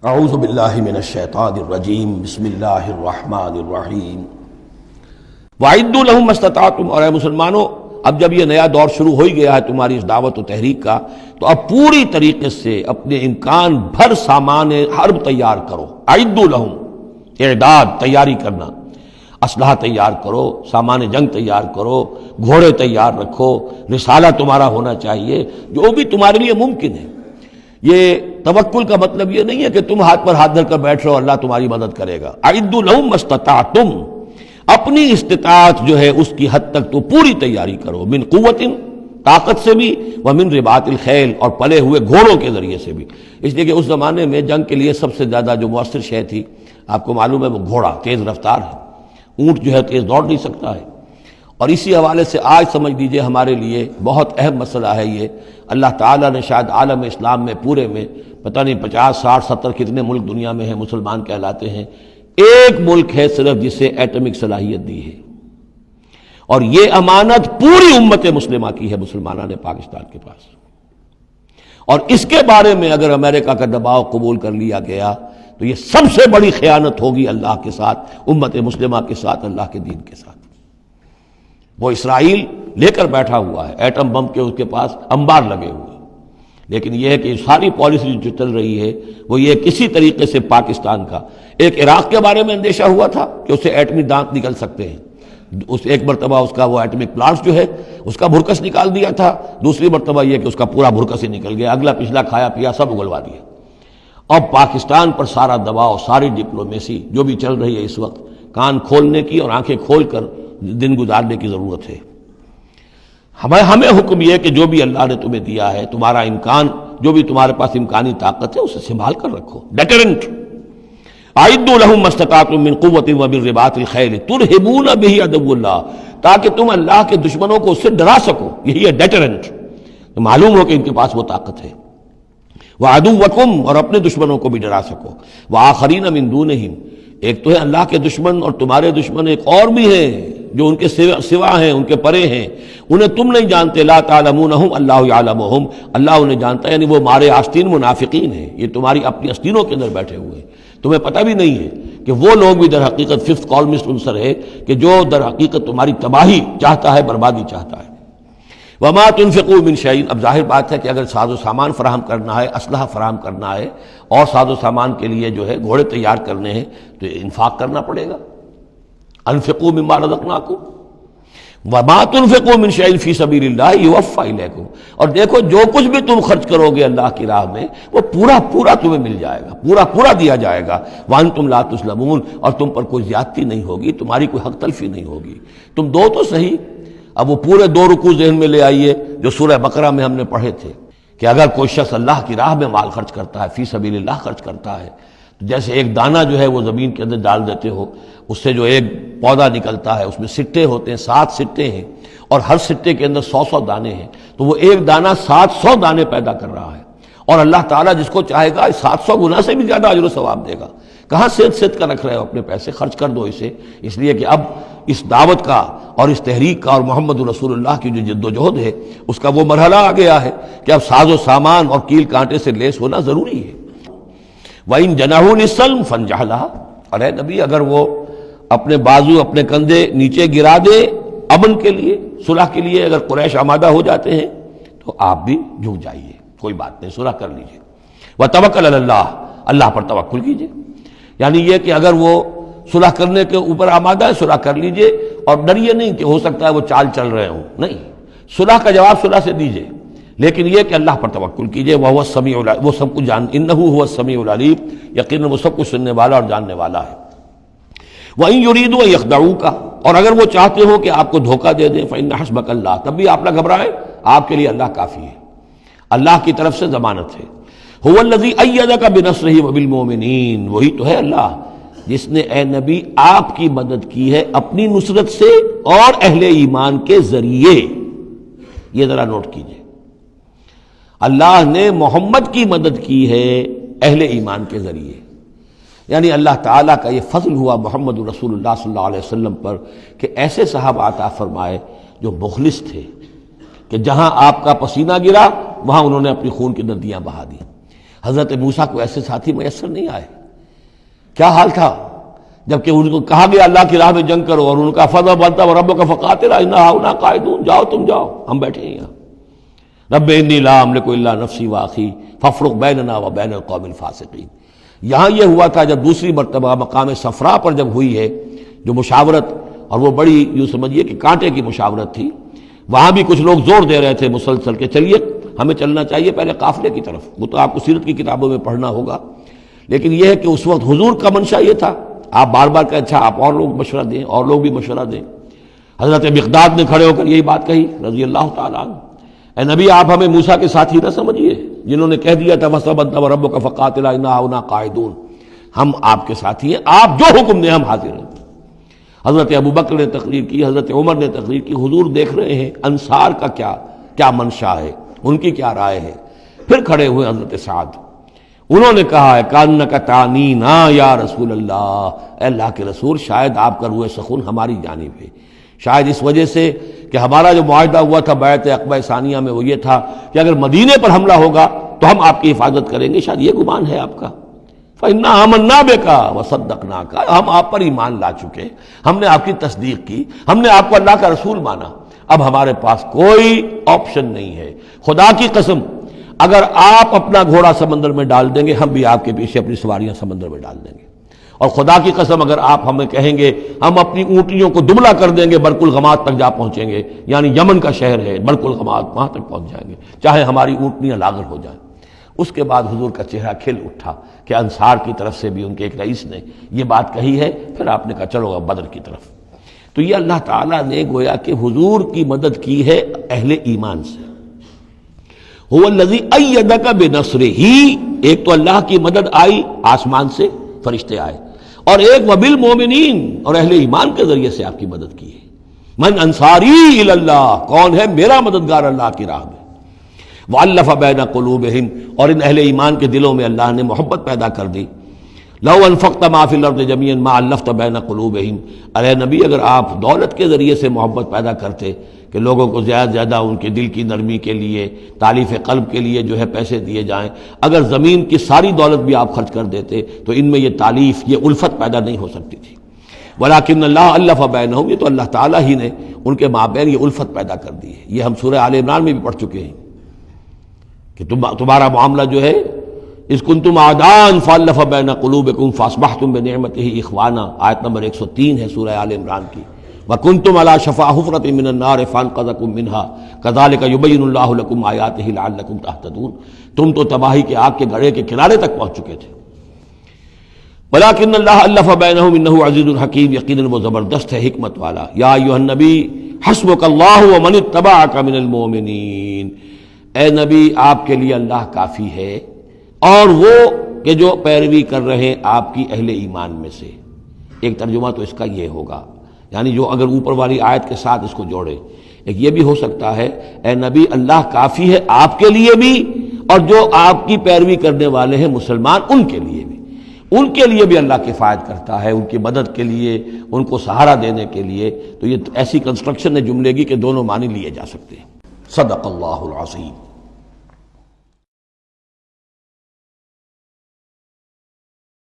اعوذ باللہ من الشیطان الرجیم بسم اللہ الرحمن الرحیم وَأَعِدُّوا لَهُمْ مَا اسْتَطَعْتُمْ۔ اور اے مسلمانوں، اب جب یہ نیا دور شروع ہو ہی گیا ہے تمہاری اس دعوت و تحریک کا، تو اب پوری طریقے سے اپنے امکان بھر سامان حرب تیار کرو۔ اعدوا لہم، اعداد تیاری کرنا، اسلحہ تیار کرو، سامان جنگ تیار کرو، گھوڑے تیار رکھو، رسالہ تمہارا ہونا چاہیے، جو بھی تمہارے لیے ممکن ہے۔ یہ توکل کا مطلب یہ نہیں ہے کہ تم ہاتھ پر ہاتھ دھر کر بیٹھ رہو اللہ تمہاری مدد کرے گا۔ اعدوا لہم ما استطعتم، اپنی استطاعت جو ہے اس کی حد تک تو پوری تیاری کرو، من قوت، طاقت سے بھی، ومن رباط الخیل، اور پلے ہوئے گھوڑوں کے ذریعے سے بھی۔ اس لیے کہ اس زمانے میں جنگ کے لیے سب سے زیادہ جو مؤثر شے تھی، آپ کو معلوم ہے، وہ گھوڑا تیز رفتار ہے، اونٹ جو ہے تیز دوڑ نہیں سکتا ہے۔ اور اسی حوالے سے آج سمجھ لیجئے ہمارے لیے بہت اہم مسئلہ ہے یہ، اللہ تعالیٰ نے شاید عالم اسلام میں پورے میں پتہ نہیں 50 60 70 کتنے ملک دنیا میں ہیں مسلمان کہلاتے ہیں، ایک ملک ہے صرف جسے ایٹمک صلاحیت دی ہے، اور یہ امانت پوری امت مسلمہ کی ہے، مسلمانان پاکستان کے پاس۔ اور اس کے بارے میں اگر امریکہ کا دباؤ قبول کر لیا گیا تو یہ سب سے بڑی خیانت ہوگی اللہ کے ساتھ، امت مسلمہ کے ساتھ، اللہ کے دین کے ساتھ۔ وہ اسرائیل لے کر بیٹھا ہوا ہے ایٹم بم کے، اس کے پاس انبار لگے ہوئے، لیکن یہ ہے کہ ساری پالیسی جو چل رہی ہے وہ یہ کسی طریقے سے پاکستان کا، ایک عراق کے بارے میں اندیشہ ہوا تھا کہ اسے ایٹمی دانت نکل سکتے ہیں، اس ایک مرتبہ اس کا وہ ایٹمک پلانٹ جو ہے اس کا بھرکس نکال دیا تھا، دوسری مرتبہ یہ کہ اس کا پورا بھرکس ہی نکل گیا، اگلا پچھلا کھایا پیا سب اگلوا دیا۔ اب پاکستان پر سارا دباؤ، ساری ڈپلومیسی جو بھی چل رہی ہے اس وقت، کان کھولنے کی اور آنکھیں کھول کر دن گزارنے کی ضرورت ہے۔ ہمیں حکم یہ کہ جو بھی اللہ نے تمہیں دیا ہے، تمہارا امکان، جو بھی تمہارے پاس امکانی طاقت ہے، اسے سنبھال کر رکھو، ڈیٹرنٹ۔ اعدوا لہم ما استطعتم من قوۃ ومن رباط الخیل ترہبون بہ عدو اللہ، تاکہ تم اللہ کے دشمنوں کو اس سے ڈرا سکو، یہی ہے ڈیٹرنٹ، معلوم ہو کہ ان کے پاس وہ طاقت ہے۔ وعدوکم، اور اپنے دشمنوں کو بھی ڈرا سکو۔ وآخرین من دونہم، ایک تو ہے اللہ کے دشمن، اور تمہارے دشمن ایک اور بھی ہیں جو ان کے سوا ہیں، ان کے پرے ہیں، انہیں تم نہیں جانتے، لا تعلمونہم اللہ یعلمہم، اللہ انہیں جانتا ہے، یعنی وہ مارے آستین منافقین ہیں، یہ تمہاری اپنی آستینوں کے اندر بیٹھے ہوئے ہیں، تمہیں پتہ بھی نہیں ہے کہ وہ لوگ بھی در حقیقت ففتھ کالمسٹ عنصر ہے کہ جو در حقیقت تمہاری تباہی چاہتا ہے، بربادی چاہتا ہے۔ وما تنفقوا من شیء، اب ظاہر بات ہے کہ اگر ساز و سامان فراہم کرنا ہے، اسلحہ فراہم کرنا ہے، اور ساز و سامان کے لیے جو ہے گھوڑے تیار کرنے ہیں، تو انفاق کرنا پڑے گا۔ انفقوا مما رزقناکم وما تنفقوا من شیء فی سبیل اللہ یوفی الیکم، اور دیکھو جو کچھ بھی تم خرچ کرو گے اللہ کی راہ میں، وہ پورا پورا تمہیں مل جائے گا، پورا پورا دیا جائے گا۔ وانتم لا تظلمون، اور تم پر کوئی زیادتی نہیں ہوگی، تمہاری کوئی حق تلفی نہیں ہوگی۔ تم دو تو صحیح، اب وہ پورے 2 رکوع ذہن میں لے آئیے جو سورہ بقرہ میں ہم نے پڑھے تھے کہ اگر کوئی شخص اللہ کی راہ میں مال خرچ کرتا ہے، فی سبیل اللہ خرچ کرتا ہے، تو جیسے ایک دانہ جو ہے وہ زمین کے اندر ڈال دیتے ہو، اس سے جو ایک پودا نکلتا ہے، اس میں سٹے ہوتے ہیں، 7 سٹے ہیں، اور ہر سٹے کے اندر 100 دانے ہیں، تو وہ ایک دانہ 700 دانے پیدا کر رہا ہے، اور اللہ تعالیٰ جس کو چاہے گا 700 گنا سے بھی زیادہ اجر و ثواب دے گا۔ کہاں صد کر رکھ رہے ہو اپنے پیسے، خرچ کر دو اسے، اس لیے کہ اب اس دعوت کا اور اس تحریک کا اور محمد رسول اللہ کی جو جد و جہد ہے اس کا وہ مرحلہ آ گیا ہے کہ اب ساز و سامان اور کیل کانٹے سے لیس ہونا ضروری ہے۔ وَإِن جَنَحُوا لِلسَّلْمِ فَانْجَحْ لَهَا، اور اے نبی اگر وہ اپنے بازو، اپنے کندھے نیچے گرا دے امن کے لیے، صلح کے لیے، اگر قریش آمادہ ہو جاتے ہیں تو آپ بھی جھک جائیے، کوئی بات نہیں، صلح کر لیجیے۔ وَتَوَکَّلْ عَلَى اللَّهِ، اللہ پر توکل کیجیے، یعنی یہ کہ اگر وہ صلح کرنے کے اوپر آمادہ ہے صلح کر لیجئے، اور ڈریے نہیں کہ ہو سکتا ہے وہ چال چل رہے ہوں، نہیں، صلح کا جواب صلح سے دیجئے، لیکن یہ کہ اللہ پر توکل کیجئے۔ وَهُوَ السَّمِيعُ العليم، وہ سب کچھ إِنَّهُ هُوَ السَّمِيعُ العليم، یقیناً وہ سب کچھ سننے والا اور جاننے والا ہے۔ وَإِن يُرِيدُوا أَن يَخْدَعُوكَ، اور اگر وہ چاہتے ہو کہ آپ کو دھوکہ دے دیں، فَإِنَّ حَسْبَكَ اللَّهُ، تب بھی آپ نہ گھبرائیں، آپ کے لیے اللہ کافی ہے، اللہ کی طرف سے ضمانت ہے۔ هُوَ الَّذِي أَيَّدَكَ بِنَصْرِهِ وَبِالْمُؤْمِنِينَ، وہی تو ہے اللہ جس نے اے نبی آپ کی مدد کی ہے اپنی نصرت سے اور اہل ایمان کے ذریعے۔ یہ ذرا نوٹ کیجئے، اللہ نے محمد کی مدد کی ہے اہل ایمان کے ذریعے، یعنی اللہ تعالیٰ کا یہ فضل ہوا محمد رسول اللہ صلی اللہ علیہ وسلم پر کہ ایسے صحابہ عطا فرمائے جو مخلص تھے، کہ جہاں آپ کا پسینہ گرا وہاں انہوں نے اپنی خون کی ندیاں بہا دی۔ حضرت موسیٰ کو ایسے ساتھی میسر نہیں آئے. کیا حال تھا جبکہ ان کو کہا گیا اللہ کی راہ میں جنگ کرو، اور ان کا فضل بنتا و رب کا فقاتل انا ہنا قائدون، جاؤ تم جاؤ، ہم بیٹھے ہیں یہاں. رب انی لا املک الا نفسی واخی فافرق بیننا و بین القوم الفاسقین. یہاں یہ ہوا تھا جب دوسری مرتبہ مقام صفرا پر جب ہوئی ہے جو مشاورت، اور وہ بڑی یوں سمجھیے کہ کانٹے کی مشاورت تھی، وہاں بھی کچھ لوگ زور دے رہے تھے مسلسل کہ چلیے ہمیں چلنا چاہیے پہلے قافلے کی طرف. وہ تو آپ کو سیرت کی کتابوں میں پڑھنا ہوگا، لیکن یہ ہے کہ اس وقت حضور کا منشا یہ تھا. آپ بار بار کہ اچھا آپ اور لوگ مشورہ دیں، اور لوگ بھی مشورہ دیں. حضرت مقداد نے کھڑے ہو کر یہی بات کہی رضی اللہ تعالیٰ عنہ، اے نبی آپ ہمیں موسیٰ کے ساتھی نہ سمجھیے جنہوں نے کہہ دیا تھا وَسَبَنْتَ وَرَبُّكَ فَقَاتِلَا إِنَّا هُنَا قَاعِدُونَ. ہم آپ کے ساتھی ہیں، آپ جو حکم دیں ہم حاضر ہیں. حضرت ابوبکر نے تقریر کی، حضرت عمر نے تقریر کی. حضور دیکھ رہے ہیں انصار کا کیا منشا ہے، ان کی کیا رائے ہے. پھر کھڑے ہوئے حضرت سعد، انہوں نے کہا ہے کانک تعنینا یا رسول اللہ، اے اللہ کے رسول شاید آپ کا روح سخن ہماری جانب ہے، شاید اس وجہ سے کہ ہمارا جو معاہدہ ہوا تھا بیعت عقبہ ثانیہ میں وہ یہ تھا کہ اگر مدینے پر حملہ ہوگا تو ہم آپ کی حفاظت کریں گے، شاید یہ گمان ہے آپ کا. فَإِنَّا آمَنَّا بِكَ وَصَدَّقْنَاكَ، ہم آپ پر ایمان لا چکے، ہم نے آپ کی تصدیق کی، ہم نے آپ کو اللہ کا رسول مانا. اب ہمارے پاس کوئی آپشن نہیں ہے. خدا کی قسم اگر آپ اپنا گھوڑا سمندر میں ڈال دیں گے ہم بھی آپ کے پیچھے اپنی سواریاں سمندر میں ڈال دیں گے. اور خدا کی قسم اگر آپ ہمیں کہیں گے ہم اپنی اونٹیوں کو دبلا کر دیں گے، برق الغماد تک جا پہنچیں گے، یعنی یمن کا شہر ہے برق الغماد، وہاں تک پہنچ جائیں گے چاہے ہماری اونٹنیاں لاغر ہو جائیں. اس کے بعد حضور کا چہرہ کھل اٹھا کہ انصار کی طرف سے بھی ان کے ایک رئیس نے یہ بات کہی ہے. پھر آپ نے کہا چلو اب بدر کی طرف. تو یہ اللہ تعالیٰ نے گویا کہ حضور کی مدد کی ہے اہل ایمان سے. هو الذی ایدک بنصرہ، ایک تو اللہ کی مدد آئی آسمان سے، فرشتے آئے، اور ایک وبالمؤمنین، اور اہل ایمان کے ذریعے سے آپ کی مدد کی ہے. من انصاری الی اللہ، کون ہے میرا مددگار اللہ کی راہ میں. وَأَلَّفَ بَيْنَ قُلُوبِهِمْ، اور ان اہل ایمان کے دلوں میں اللہ نے محبت پیدا کر دی. لَوْ أَنفَقْتَ مَا فِي الْأَرْضِ جَمِيعًا مَا أَلَّفْتَ بَيْنَ قُلُوبِهِمْ، ارے نبی اگر آپ دولت کے ذریعے سے محبت پیدا کرتے کہ لوگوں کو زیادہ زیادہ ان کے دل کی نرمی کے لیے، تالیف قلب کے لیے جو ہے پیسے دیے جائیں، اگر زمین کی ساری دولت بھی آپ خرچ کر دیتے تو ان میں یہ تالیف، یہ الفت پیدا نہیں ہو سکتی تھی. ولیکن اللہ الف بینہم، یہ تو اللہ تعالیٰ ہی نے ان کے مابین یہ الفت پیدا کر دی ہے. یہ ہم سورہ آل عمران میں بھی پڑھ چکے ہیں کہ تمہارا معاملہ جو ہے اذ کنتم اعداء فالف بین قلوبکم فاصبحتم بنعمتہ اخوانا، آیت نمبر 103 ہے سورہ آل عمران کی. وکنتم علی شفا حفرۃ من النار فانقذکم منها کذالک یبین اللہ لکم آیاتہ لعلکم تہتدون. تم تو تباہی کے آگ کے گڑھے کے کنارے تک پہنچ چکے تھے. ولیکن اللہ الف بینہم انہ عزیز الحکیم، یقیناً وہ زبردست ہے حکمت والا. یا ایھا النبی حسبک اللہ ومن اتبعک من المؤمنین، اے نبی آپ کے لیے اللہ کافی ہے اور وہ کہ جو پیروی کر رہے ہیں آپ کی اہل ایمان میں سے. ایک ترجمہ تو اس کا یہ ہوگا، یعنی جو اگر اوپر والی آیت کے ساتھ اس کو جوڑے، ایک یہ بھی ہو سکتا ہے اے نبی اللہ کافی ہے آپ کے لیے بھی، اور جو آپ کی پیروی کرنے والے ہیں مسلمان ان کے لیے بھی. ان کے لیے بھی اللہ کفایت کرتا ہے، ان کی مدد کے لیے، ان کو سہارا دینے کے لیے. تو یہ ایسی کنسٹرکشن ہے جملے کی کہ دونوں معنی لیے جا سکتے ہیں. صدق اللہ العظیم.